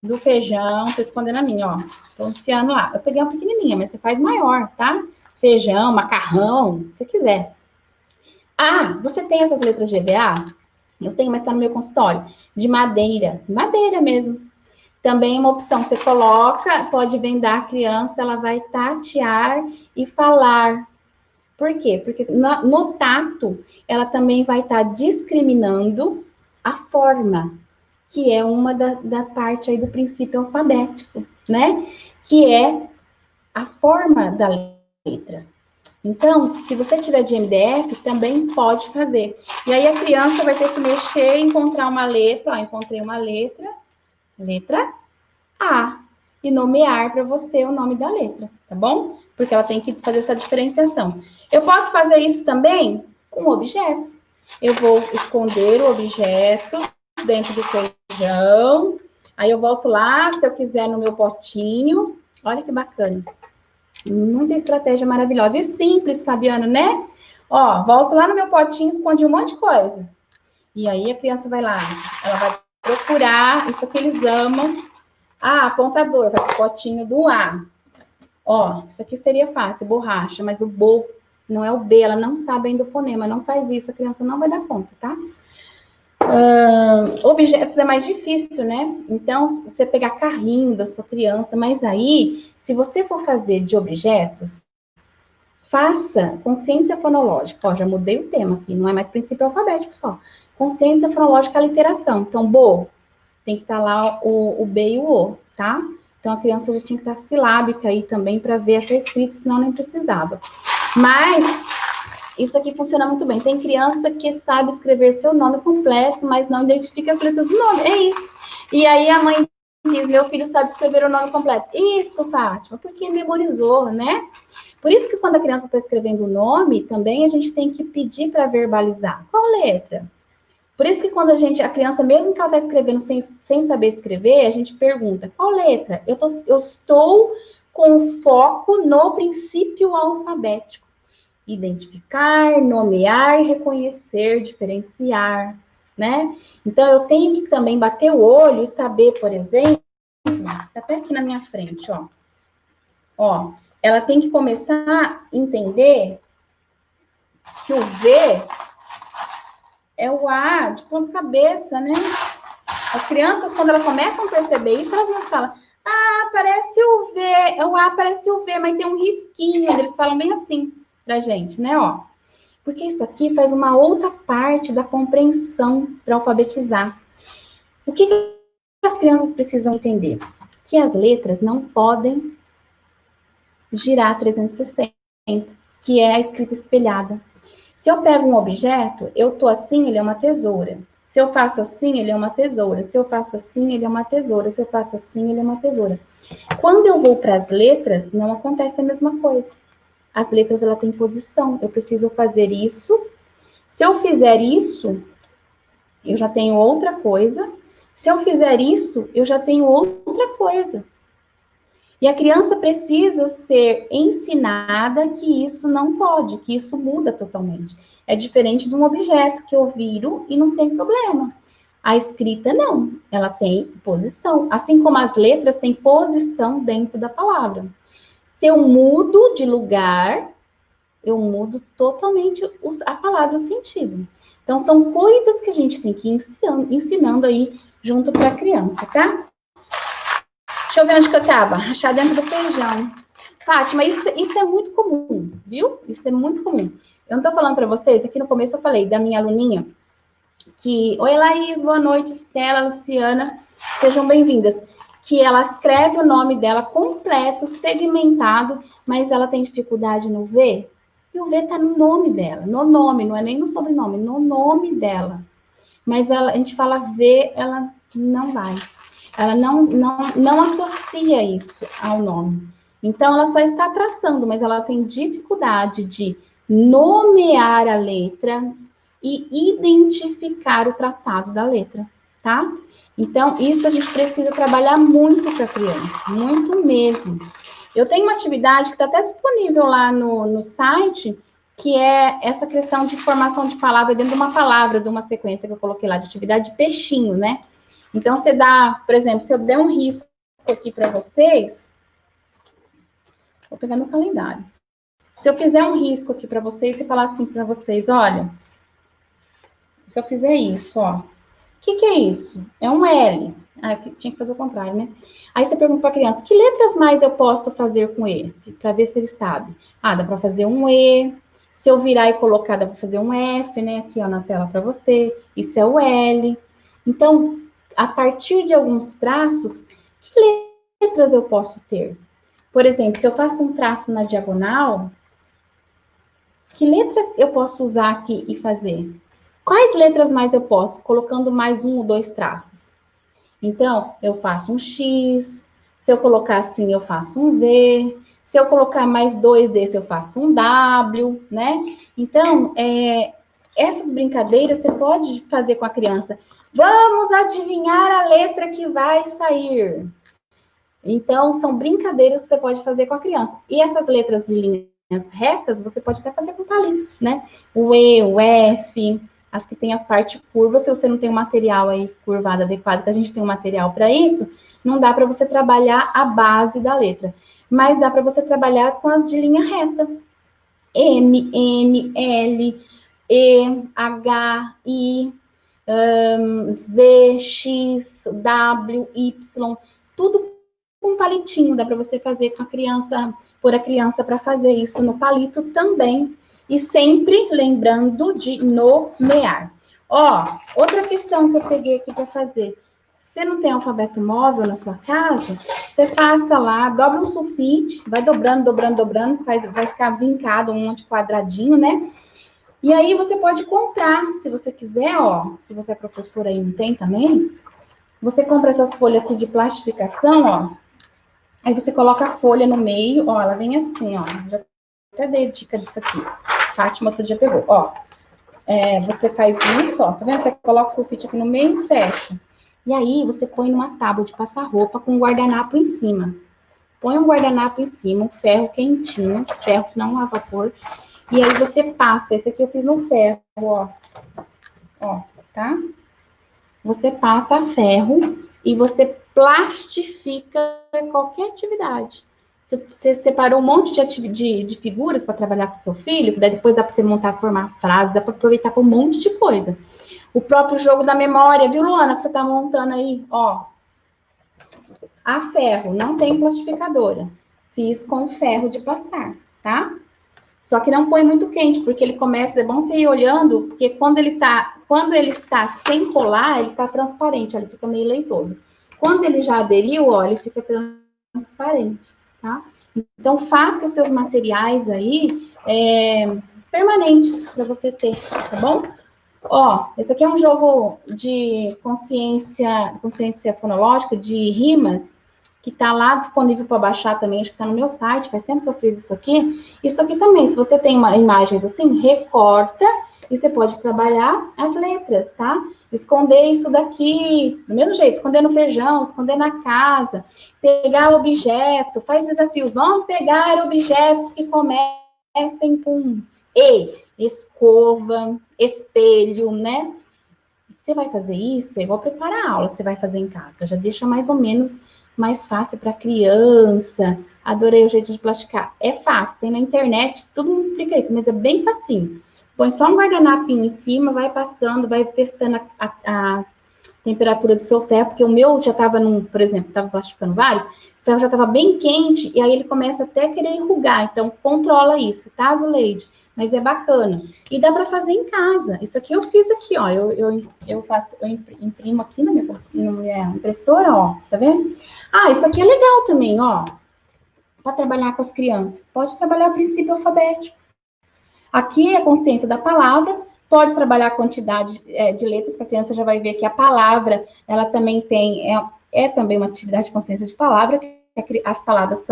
Speaker 1: do feijão. Tô escondendo a minha, ó. Tô enfiando lá. Eu peguei uma pequenininha, mas você faz maior, tá? Feijão, macarrão, se você quiser. Ah, você tem essas letras GBA? Eu tenho, mas tá no meu consultório. De madeira. Madeira mesmo. Também é uma opção. Você coloca, pode vendar a criança, ela vai tatear e falar. Por quê? Porque no tato, ela também vai estar discriminando a forma, que é uma da parte aí do princípio alfabético, né? Que é a forma da letra. Então, se você tiver de MDF, também pode fazer. E aí a criança vai ter que mexer, encontrar uma letra, ó, encontrei uma letra, letra A, e nomear para você o nome da letra, tá bom? Porque ela tem que fazer essa diferenciação. Eu posso fazer isso também com objetos. Eu vou esconder o objeto dentro do feijão. Aí eu volto lá, se eu quiser, no meu potinho. Olha que bacana. Muita estratégia maravilhosa. E simples, Fabiana, né? Ó, volto lá no meu potinho, escondi um monte de coisa. E aí a criança vai lá, ela vai procurar, isso que eles amam. Ah, apontador, vai pro potinho do A. Ó, isso aqui seria fácil, borracha, mas o bo não é o B, ela não sabe ainda o fonema, não faz isso, a criança não vai dar conta, tá? Objetos é mais difícil, né? Então, você pegar carrinho da sua criança, mas aí, se você for fazer de objetos, faça consciência fonológica. Ó, já mudei o tema aqui, não é mais princípio alfabético só. Consciência fonológica, literação. Então, bo, tem que estar lá o B e o O, tá? Então, a criança já tinha que estar silábica aí também para ver essa escrita, senão nem precisava. Mas, isso aqui funciona muito bem. Tem criança que sabe escrever seu nome completo, mas não identifica as letras do nome. É isso. E aí, a mãe diz, meu filho sabe escrever o nome completo. Isso, Fátima, porque memorizou, né? Por isso que quando a criança está escrevendo o nome, também a gente tem que pedir para verbalizar. Qual letra? Por isso que quando a criança, mesmo que ela está escrevendo sem saber escrever, a gente pergunta, qual letra? Eu estou com foco no princípio alfabético. Identificar, nomear, reconhecer, diferenciar, né? Então, eu tenho que também bater o olho e saber, por exemplo, tá até aqui na minha frente, ó. Ó, ela tem que começar a entender que o V é o A de ponta cabeça, né? As crianças, quando elas começam a perceber isso, elas não falam, ah, parece o V, o A parece o V, mas tem um risquinho. Eles falam bem assim pra gente, né, ó. Porque isso aqui faz uma outra parte da compreensão para alfabetizar. O que as crianças precisam entender? Que as letras não podem girar 360, que é a escrita espelhada. Se eu pego um objeto, eu tô assim, ele é uma tesoura. Se eu faço assim, ele é uma tesoura. Se eu faço assim, ele é uma tesoura. Se eu faço assim, ele é uma tesoura. Quando eu vou para as letras, não acontece a mesma coisa. As letras, ela tem posição. Eu preciso fazer isso. Se eu fizer isso, eu já tenho outra coisa. Se eu fizer isso, eu já tenho outra coisa. E a criança precisa ser ensinada que isso não pode, que isso muda totalmente. É diferente de um objeto que eu viro e não tem problema. A escrita não, ela tem posição, assim como as letras têm posição dentro da palavra. Se eu mudo de lugar, eu mudo totalmente a palavra, o sentido. Então, são coisas que a gente tem que ir ensinando aí junto para a criança, tá? Deixa eu ver onde que eu estava. Achar dentro do feijão. Fátima, isso é muito comum, viu? Isso é muito comum. Eu não estou falando para vocês, aqui no começo eu falei da minha aluninha, que... Oi, Laís, boa noite, Estela, Luciana, sejam bem-vindas. Que ela escreve o nome dela completo, segmentado, mas ela tem dificuldade no V, e o V está no nome dela, no nome, não é nem no sobrenome, no nome dela. Mas a gente fala V, ela não vai. Ela não associa isso ao nome. Então, ela só está traçando, mas ela tem dificuldade de nomear a letra e identificar o traçado da letra, tá? Então, isso a gente precisa trabalhar muito para a criança, muito mesmo. Eu tenho uma atividade que está até disponível lá no site, que é essa questão de formação de palavra dentro de uma palavra, de uma sequência que eu coloquei lá, de atividade de peixinho, né? Então, você dá, por exemplo, se eu der um risco aqui para vocês, vou pegar meu calendário. Se eu fizer um risco aqui para vocês e falar assim para vocês, olha, se eu fizer isso, ó, o que é isso? É um L. Ah, tinha que fazer o contrário, né? Aí você pergunta para a criança, que letras mais eu posso fazer com esse? Para ver se ele sabe. Ah, dá para fazer um E. Se eu virar e colocar, dá para fazer um F, né? Aqui, ó, na tela para você. Isso é o L. Então, a partir de alguns traços, que letras eu posso ter? Por exemplo, se eu faço um traço na diagonal, que letra eu posso usar aqui e fazer? Quais letras mais eu posso? Colocando mais um ou dois traços. Então, eu faço um X, se eu colocar assim, eu faço um V, se eu colocar mais dois desse, eu faço um W, né? Então, essas brincadeiras você pode fazer com a criança. Vamos adivinhar a letra que vai sair. Então, são brincadeiras que você pode fazer com a criança. E essas letras de linhas retas, você pode até fazer com palitos, né? O E, o F, as que tem as partes curvas, se você não tem um material aí curvado adequado, que a gente tem um material para isso, não dá para você trabalhar a base da letra. Mas dá para você trabalhar com as de linha reta. M, N, L, E, H, I, Z, X, W, Y, tudo com palitinho, dá para você fazer com a criança, pôr a criança para fazer isso no palito também. E sempre lembrando de nomear. Ó, outra questão que eu peguei aqui para fazer. Se você não tem alfabeto móvel na sua casa, você faça lá, dobra um sulfite, vai dobrando, dobrando, dobrando, vai ficar vincado um monte de quadradinho, né? E aí você pode comprar, se você quiser, ó, se você é professora e não tem também, você compra essas folhas aqui de plastificação, ó. Aí você coloca a folha no meio, ó, ela vem assim, ó. Já até dei dica disso aqui. Fátima outro dia pegou, ó. Você faz isso, ó, tá vendo? Você coloca o sulfite aqui no meio e fecha. E aí você põe numa tábua de passar roupa com um guardanapo em cima. Põe um guardanapo em cima, um ferro quentinho, ferro que não a vapor. E aí você passa, esse aqui eu fiz no ferro, ó. Ó, tá? Você passa a ferro e você plastifica qualquer atividade. Você separou um monte de figuras para trabalhar com seu filho, que daí depois dá para você montar, formar frase, dá para aproveitar para um monte de coisa. O próprio jogo da memória, viu, Luana, que você está montando aí, ó. A ferro, não tem plastificadora. Fiz com ferro de passar, tá? Só que não põe muito quente, porque ele começa, é bom você ir olhando, porque quando ele está sem colar, ele está transparente, ó, ele fica meio leitoso. Quando ele já aderiu, ó, ele fica transparente, tá? Então, faça seus materiais aí permanentes para você ter, tá bom? Ó, esse aqui é um jogo de consciência fonológica, de rimas, que tá lá disponível para baixar também, acho que tá no meu site, faz tempo que eu fiz isso aqui. Isso aqui também, se você tem imagens assim, recorta e você pode trabalhar as letras, tá? Esconder isso daqui, do mesmo jeito, esconder no feijão, esconder na casa, pegar objeto, faz desafios. Vamos pegar objetos que comecem com E, escova, espelho, né? Você vai fazer isso, é igual preparar a aula, você vai fazer em casa. Já deixa mais ou menos mais fácil para criança. Adorei o jeito de plasticar. É fácil, tem na internet, todo mundo explica isso, mas é bem facinho. Põe só um guardanapinho em cima, vai passando, vai testando a temperatura do seu ferro, porque o meu já estava por exemplo, estava plastificando vários, o ferro já estava bem quente, e aí ele começa até a querer enrugar, então controla isso, tá, Zuleide? Mas é bacana. E dá para fazer em casa. Isso aqui eu fiz aqui, ó, eu imprimo aqui na minha impressora, ó, tá vendo? Ah, isso aqui é legal também, ó, para trabalhar com as crianças. Pode trabalhar o princípio alfabético. Aqui é a consciência da palavra, pode trabalhar a quantidade de letras, que a criança já vai ver que a palavra, ela também é também uma atividade de consciência de palavra, que as palavras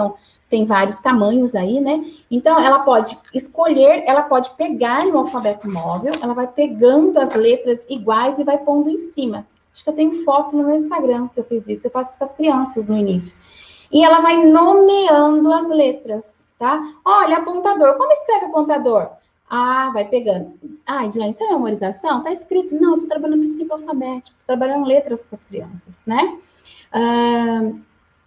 Speaker 1: tem vários tamanhos aí, né? Então, ela pode escolher, ela pode pegar no alfabeto móvel, ela vai pegando as letras iguais e vai pondo em cima. Acho que eu tenho foto no meu Instagram que eu fiz isso, eu faço com as crianças no início. E ela vai nomeando as letras, tá? Olha, apontador, como escreve apontador? Ah, vai pegando. Ah, Edilene, tem memorização? Tá escrito. Não, eu tô trabalhando princípio alfabético, tô trabalhando letras com as crianças, né?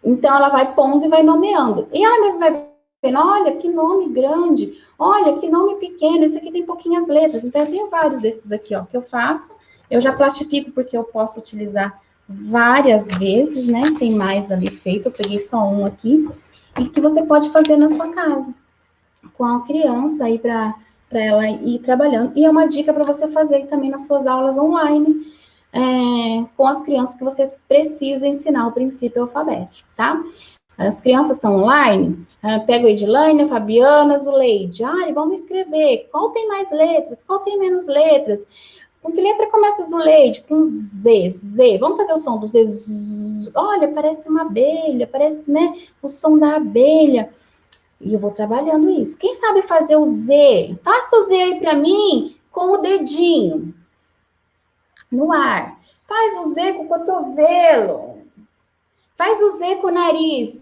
Speaker 1: Então, ela vai pondo e vai nomeando. E ela mesma vai vendo, olha, que nome grande, olha, que nome pequeno, esse aqui tem pouquinhas letras. Então, eu tenho vários desses aqui, ó, que eu faço. Eu já plastifico porque eu posso utilizar várias vezes, né? Tem mais ali feito, eu peguei só um aqui. E que você pode fazer na sua casa, com a criança aí para ela ir trabalhando. E é uma dica para você fazer também nas suas aulas online, com as crianças que você precisa ensinar o princípio alfabético, tá? As crianças estão online, pega a Edilene, a Fabiana, a Zuleide. Vamos escrever. Qual tem mais letras? Qual tem menos letras? Com que letra começa a Zuleide? Com Z, Z. Vamos fazer o som do Z. Z. Olha, parece uma abelha, parece, né, o som da abelha. E eu vou trabalhando isso. Quem sabe fazer o Z? Faça o Z aí para mim com o dedinho no ar. Faz o Z com o cotovelo. Faz o Z com o nariz.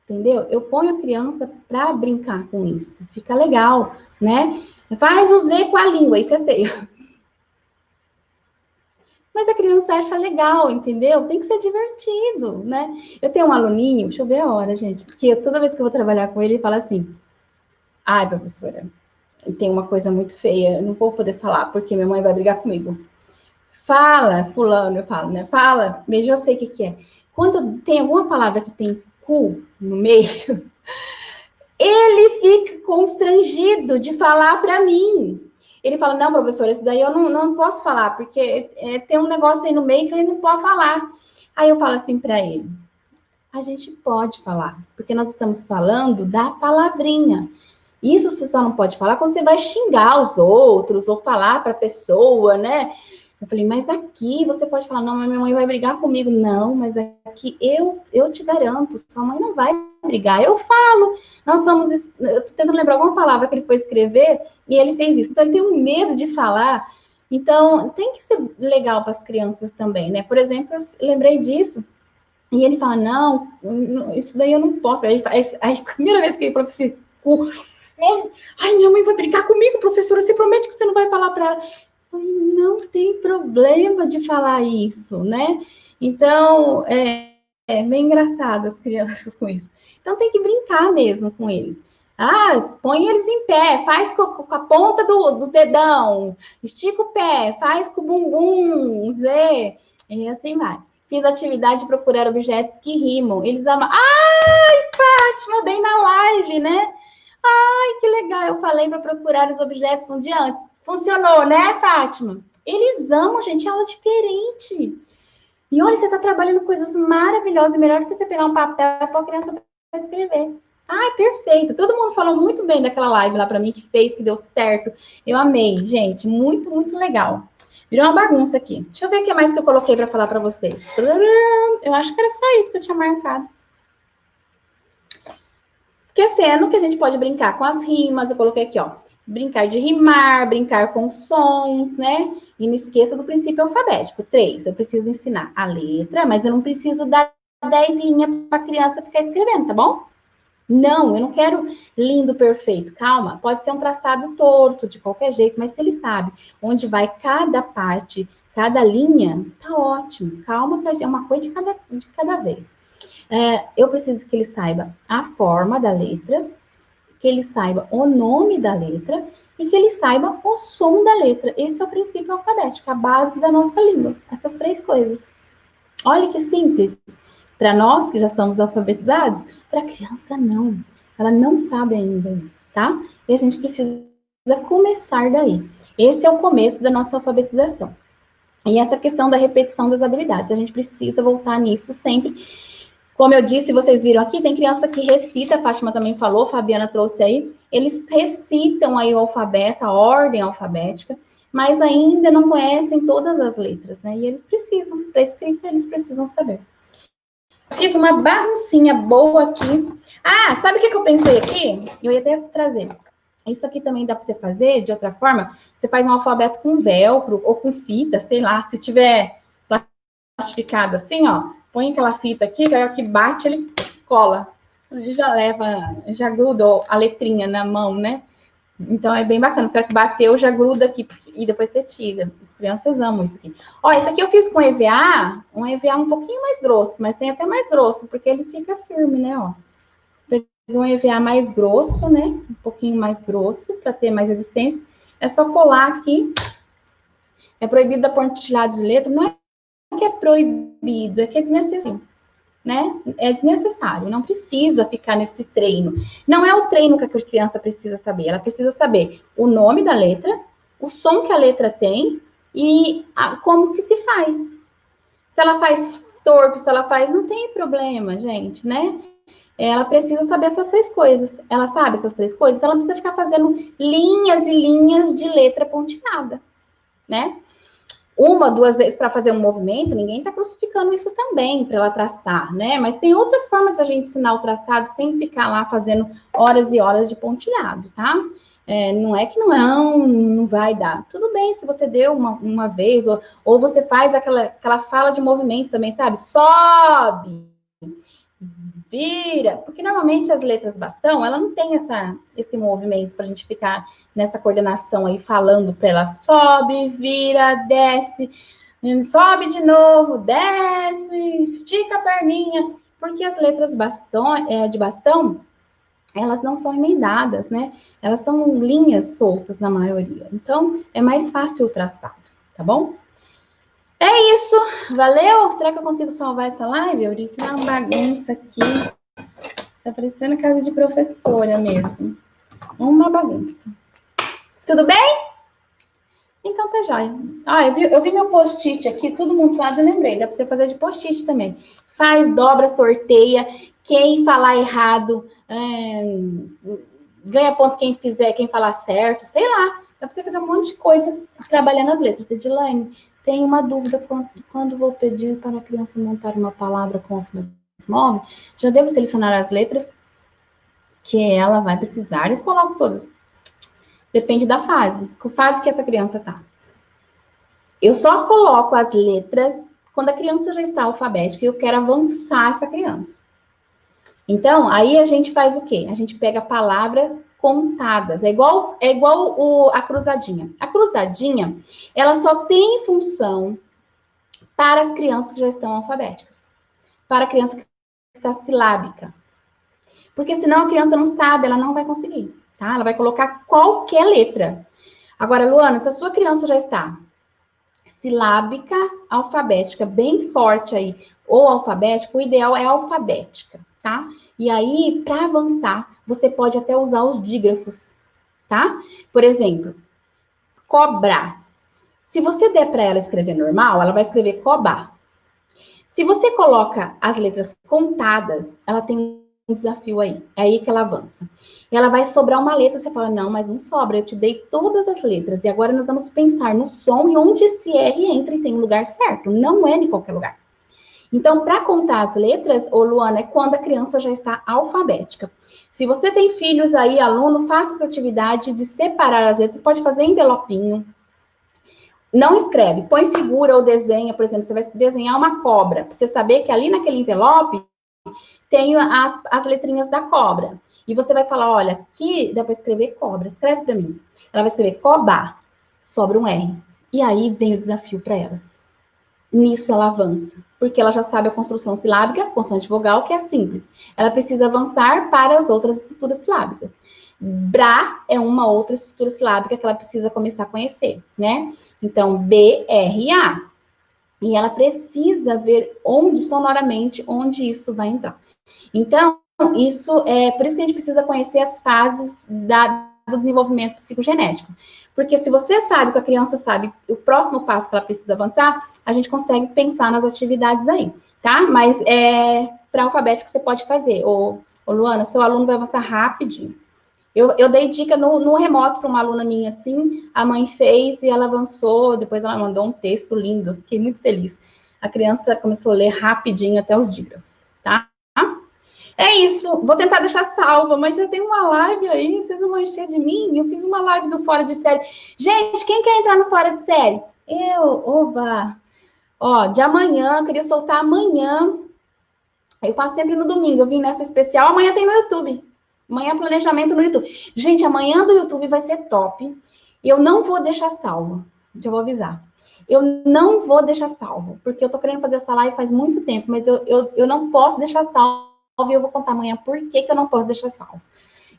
Speaker 1: Entendeu? Eu ponho a criança para brincar com isso. Fica legal, né? Faz o Z com a língua, isso é feio. Mas a criança acha legal, entendeu? Tem que ser divertido, né? Eu tenho um aluninho, deixa eu ver a hora, gente, que toda vez que eu vou trabalhar com ele, ele fala assim: ai, professora, tem uma coisa muito feia, eu não vou poder falar, porque minha mãe vai brigar comigo. Fala, fulano, eu falo, né? Fala, mas eu sei o que é. Quando tem alguma palavra que tem cu no meio, ele fica constrangido de falar para mim. Ele fala, não, professora, isso daí eu não posso falar, porque tem um negócio aí no meio que a gente não pode falar. Aí eu falo assim para ele, a gente pode falar, porque nós estamos falando da palavrinha. Isso você só não pode falar quando você vai xingar os outros, ou falar para a pessoa, né? Eu falei, mas aqui você pode falar, não, minha mãe vai brigar comigo. Não, mas aqui eu te garanto, sua mãe não vai brigar. Eu falo, eu tô tentando lembrar alguma palavra que ele foi escrever e ele fez isso. Então, ele tem um medo de falar. Então, tem que ser legal para as crianças também, né? Por exemplo, eu lembrei disso e ele fala, não, isso daí eu não posso. Aí, a primeira vez que ele falou assim, ai, minha mãe vai brigar comigo, professora, você promete que você não vai falar para ela? Não tem problema de falar isso, né? Então, é bem engraçado as crianças com isso. Então, tem que brincar mesmo com eles. Põe eles em pé, faz com a ponta do dedão, estica o pé, faz com o bumbum, Z, e assim vai. Fiz atividade de procurar objetos que rimam. Eles amam. Ai, Fátima, bem na live, né? Ai, que legal. Eu falei para procurar os objetos um dia antes. Funcionou, né, Fátima? Eles amam, gente, é aula diferente. E olha, você está trabalhando coisas maravilhosas, melhor do que você pegar um papel para a criança escrever. Ai, perfeito. Todo mundo falou muito bem daquela live lá para mim, que fez, que deu certo. Eu amei, gente. Muito, muito legal. Virou uma bagunça aqui. Deixa eu ver o que mais que eu coloquei para falar para vocês. Eu acho que era só isso que eu tinha marcado. Esquecendo que a gente pode brincar com as rimas. Eu coloquei aqui, ó. Brincar de rimar, brincar com sons, né? E não esqueça do princípio alfabético. 3, eu preciso ensinar a letra, mas eu não preciso dar 10 linhas para a criança ficar escrevendo, tá bom? Não, eu não quero lindo, perfeito. Calma, pode ser um traçado torto, de qualquer jeito, mas se ele sabe onde vai cada parte, cada linha, tá ótimo. Calma, que é uma coisa de cada vez. Eu preciso que ele saiba a forma da letra, que ele saiba o nome da letra e que ele saiba o som da letra. Esse é o princípio alfabético, a base da nossa língua. Essas três coisas. Olha que simples. Para nós que já somos alfabetizados, para a criança não. Ela não sabe ainda isso, tá? E a gente precisa começar daí. Esse é o começo da nossa alfabetização. E essa questão da repetição das habilidades, a gente precisa voltar nisso sempre. Como eu disse, vocês viram aqui, tem criança que recita, a Fátima também falou, a Fabiana trouxe aí, eles recitam aí o alfabeto, a ordem alfabética, mas ainda não conhecem todas as letras, né? E eles precisam, para escrita, eles precisam saber. Fiz uma baguncinha boa aqui. Ah, sabe o que eu pensei aqui? Eu ia até trazer. Isso aqui também dá para você fazer de outra forma. Você faz um alfabeto com velcro ou com fita, sei lá. Se tiver plastificado assim, ó, põe aquela fita aqui, que aí que bate, ele cola. E já leva, já gruda a letrinha na mão, né? Então é bem bacana, porque bateu, já gruda aqui e depois você tira. As crianças amam isso aqui. Ó, esse aqui eu fiz com EVA, um EVA um pouquinho mais grosso, mas tem até mais grosso, porque ele fica firme, né, ó. Peguei um EVA mais grosso, né, um pouquinho mais grosso, para ter mais resistência. É só colar aqui. É proibido dar pontilhado de letra, não é que é proibido, é que é desnecessário. Né? É desnecessário, não precisa ficar nesse treino. Não é o treino que a criança precisa saber, ela precisa saber o nome da letra, o som que a letra tem e como que se faz. Se ela faz torto, se ela faz, não tem problema, gente, né? Ela precisa saber essas três coisas. Ela sabe essas três coisas, então ela precisa ficar fazendo linhas e linhas de letra pontilhada, né? Uma, duas vezes para fazer um movimento, ninguém está crucificando isso também para ela traçar, né? Mas tem outras formas de a gente ensinar o traçado sem ficar lá fazendo horas e horas de pontilhado, tá? Não é que não vai dar. Tudo bem se você deu uma vez, ou você faz aquela fala de movimento também, sabe? Sobe, vira, porque normalmente as letras bastão, ela não tem esse movimento para a gente ficar nessa coordenação aí, falando para ela, sobe, vira, desce, sobe de novo, desce, estica a perninha, porque as letras de bastão, elas não são emendadas, né? Elas são linhas soltas na maioria, então é mais fácil o traçado, tá bom? É isso, valeu? Será que eu consigo salvar essa live? Eu disse uma bagunça aqui. Tá parecendo casa de professora mesmo. Uma bagunça. Tudo bem? Então tá jóia. Ah, eu vi meu post-it aqui, todo mundo falando, eu lembrei. Dá pra você fazer de post-it também. Faz, dobra, sorteia. Quem falar errado, ganha ponto quem falar certo, sei lá. Dá pra você fazer um monte de coisa trabalhando as letras. Edilane, tenho uma dúvida quando vou pedir para a criança montar uma palavra com alfabeto móvel, já devo selecionar as letras que ela vai precisar e coloco todas. Depende da fase. Que fase que essa criança tá? Eu só coloco as letras quando a criança já está alfabética e eu quero avançar essa criança. Então, aí a gente faz o quê? A gente pega palavras contadas. É igual a cruzadinha. A cruzadinha, ela só tem função para as crianças que já estão alfabéticas. Para a criança que está silábica. Porque senão a criança não sabe, ela não vai conseguir, tá? Ela vai colocar qualquer letra. Agora, Luana, se a sua criança já está silábica, alfabética, bem forte aí, ou alfabética, o ideal é alfabética, tá? E aí, para avançar, você pode até usar os dígrafos, tá? Por exemplo, cobrar. Se você der para ela escrever normal, ela vai escrever cobar. Se você coloca as letras contadas, ela tem um desafio aí. É aí que ela avança. E ela vai sobrar uma letra, você fala, não, mas não sobra, eu te dei todas as letras. E agora nós vamos pensar no som e onde esse R entra e tem um lugar certo. Não é em qualquer lugar. Então, para contar as letras, ô Luana, é quando a criança já está alfabética. Se você tem filhos aí, aluno, faça essa atividade de separar as letras. Pode fazer envelopinho. Não escreve, põe figura ou desenha, por exemplo, você vai desenhar uma cobra, para você saber que ali naquele envelope tem as letrinhas da cobra. E você vai falar, olha, aqui dá para escrever cobra, escreve para mim. Ela vai escrever coba, sobra um R. E aí vem o desafio para ela. Nisso ela avança, porque ela já sabe a construção silábica, consoante vogal, que é simples. Ela precisa avançar para as outras estruturas silábicas. Bra é uma outra estrutura silábica que ela precisa começar a conhecer, né? Então, B-R-A. E ela precisa ver sonoramente, onde isso vai entrar. Então, isso é por isso que a gente precisa conhecer as fases do desenvolvimento psicogenético. Porque se você sabe, que a criança sabe o próximo passo que ela precisa avançar, a gente consegue pensar nas atividades aí, tá? Mas para alfabético você pode fazer. Ô, Luana, seu aluno vai avançar rapidinho. Eu dei dica no remoto para uma aluna minha, assim, a mãe fez e ela avançou, depois ela mandou um texto lindo, fiquei muito feliz. A criança começou a ler rapidinho até os dígrafos, tá? É isso, vou tentar deixar salva, mas já tem uma live aí, vocês vão encher de mim, eu fiz uma live do Fora de Série. Gente, quem quer entrar no Fora de Série? Oba! Ó, de amanhã, eu queria soltar amanhã, eu faço sempre no domingo, eu vim nessa especial, amanhã tem no YouTube. Amanhã planejamento no YouTube. Gente, amanhã do YouTube vai ser top, eu não vou deixar salvo, já vou avisar. Eu não vou deixar salvo, porque eu tô querendo fazer essa live faz muito tempo, mas eu não posso deixar salvo. E eu vou contar amanhã por que eu não posso deixar salvo.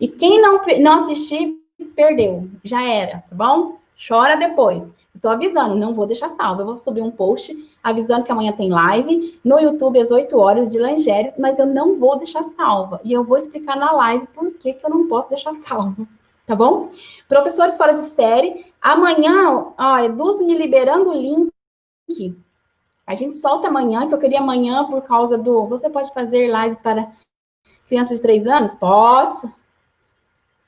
Speaker 1: E quem não assistir, perdeu. Já era, tá bom? Chora depois. Eu tô avisando, não vou deixar salvo. Eu vou subir um post avisando que amanhã tem live no YouTube às 8 horas de Langeres, mas eu não vou deixar salva. E eu vou explicar na live por que eu não posso deixar salvo. Tá bom? Professores fora de série. Amanhã, ó, Eduz me liberando o link. A gente solta amanhã, que eu queria amanhã por causa do... Você pode fazer live para crianças de 3 anos? Posso.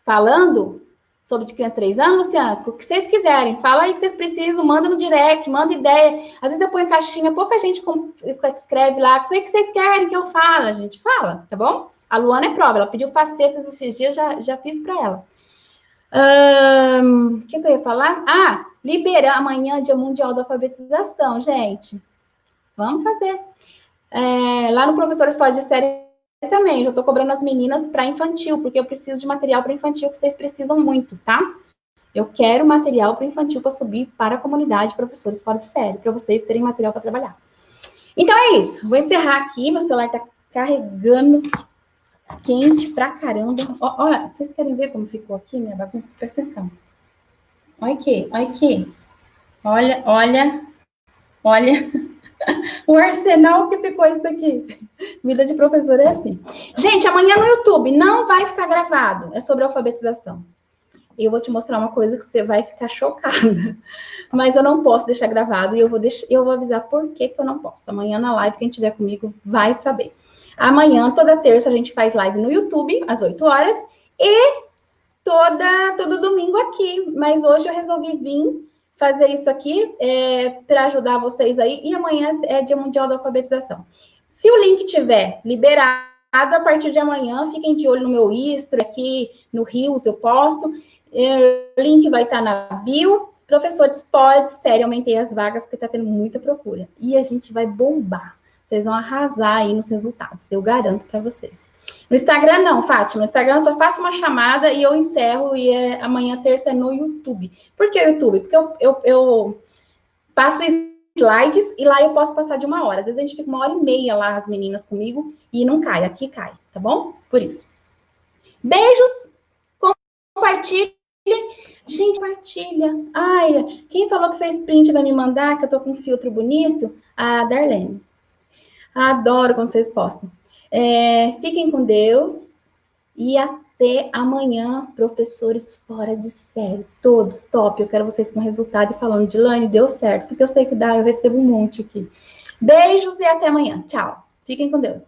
Speaker 1: Falando sobre criança de 3 anos, Luciana, o que vocês quiserem. Fala aí que vocês precisam, manda no direct, manda ideia. Às vezes eu ponho caixinha, pouca gente escreve lá. O que vocês querem que eu fale? A gente fala, tá bom? A Luana é prova, ela pediu facetas esses dias, já fiz para ela. O que eu ia falar? Liberar amanhã, Dia Mundial da Alfabetização, gente. Vamos fazer. Lá no Professores Fora de Série também, já estou cobrando as meninas para infantil, porque eu preciso de material para infantil, que vocês precisam muito, tá? Eu quero material para infantil para subir para a comunidade Professores Fora de Série, para vocês terem material para trabalhar. Então é isso. Vou encerrar aqui, meu celular está carregando quente pra caramba. Olha, vocês querem ver como ficou aqui, minha bagunça? Presta atenção. Olha aqui, olha aqui. Olha. O arsenal que ficou isso aqui. Vida de professor é assim. Gente, amanhã no YouTube não vai ficar gravado. É sobre alfabetização. E eu vou te mostrar uma coisa que você vai ficar chocada. Mas eu não posso deixar gravado e eu vou avisar por que eu não posso. Amanhã na live, quem estiver comigo vai saber. Amanhã, toda terça, a gente faz live no YouTube, às 8 horas. E todo domingo aqui. Mas hoje eu resolvi vir fazer isso aqui para ajudar vocês aí. E amanhã é Dia Mundial da Alfabetização. Se o link tiver liberado, a partir de amanhã, fiquem de olho no meu History, aqui no Rios eu posto. O link vai estar na bio. Professores, pode, sério, aumentei as vagas porque está tendo muita procura. E a gente vai bombar. Vocês vão arrasar aí nos resultados, eu garanto para vocês. No Instagram não, Fátima. No Instagram eu só faço uma chamada e eu encerro. E amanhã, terça, é no YouTube. Por que o YouTube? Porque eu passo slides e lá eu posso passar de 1 hora. Às vezes a gente fica 1h30 lá, as meninas comigo, e não cai. Aqui cai, tá bom? Por isso. Beijos. Compartilhem. Gente, compartilha. Ai, quem falou que fez print vai me mandar, que eu tô com um filtro bonito? A Darlene. Adoro quando vocês postam. Fiquem com Deus e até amanhã, professores fora de série. Todos, top. Eu quero vocês com resultado e falando de Lani, deu certo, porque eu sei que dá, eu recebo um monte aqui. Beijos e até amanhã. Tchau. Fiquem com Deus.